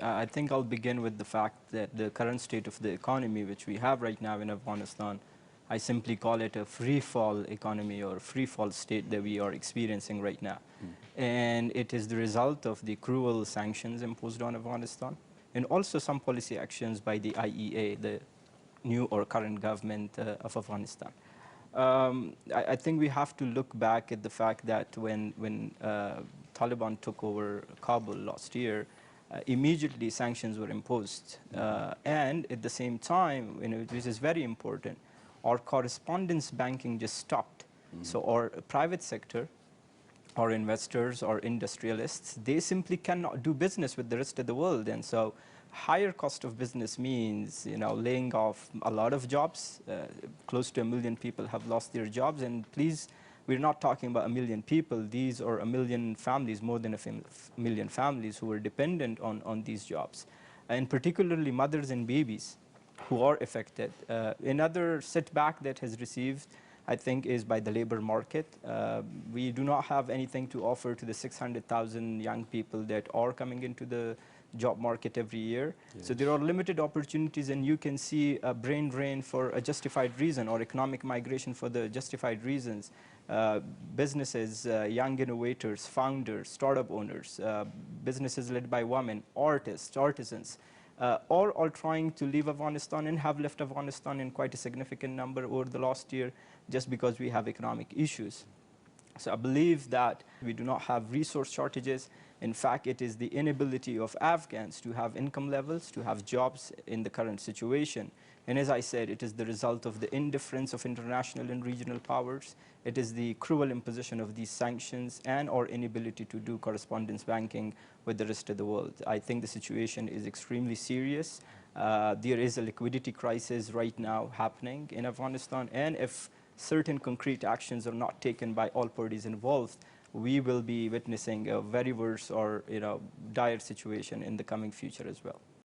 I think I'll begin with the fact that the current state of the economy, which we have right now in Afghanistan, I simply call it a free fall economy or free fall state that we are experiencing right now. And it is the result of the cruel sanctions imposed on Afghanistan and also some policy actions by the IEA, the new or current government of Afghanistan. I think we have to look back at the fact that when Taliban took over Kabul last year, immediately sanctions were imposed. And at the same time, which is very important, our correspondence banking just stopped. So our private sector, our investors or industrialists, they simply cannot do business with the rest of the world. And so higher cost of business means, laying off a lot of jobs. Close to 1 million people have lost their jobs. And please, we're not talking about 1 million people. These are 1 million families, more than 1 million families who are dependent on these jobs. And particularly mothers and babies who are affected. Another setback that has received, I think, is by the labor market. We do not have anything to offer to the 600,000 young people that are coming into the job market every year. Yes. So there are limited opportunities, and you can see a brain drain for a justified reason or economic migration for the justified reasons. Businesses, young innovators, founders, startup owners, businesses led by women, artists, artisans, all are trying to leave Afghanistan and have left Afghanistan in quite a significant number over the last year just because we have economic issues. So I believe that we do not have resource shortages. In fact, it is the inability of Afghans to have income levels, to have jobs in the current situation. And as I said, it is the result of the indifference of international and regional powers. It is the cruel imposition of these sanctions and our inability to do correspondence banking with the rest of the world. I think the situation is extremely serious. There is a liquidity crisis right now happening in Afghanistan, and if certain concrete actions are not taken by all parties involved, we will be witnessing a very worse or dire situation in the coming future as well.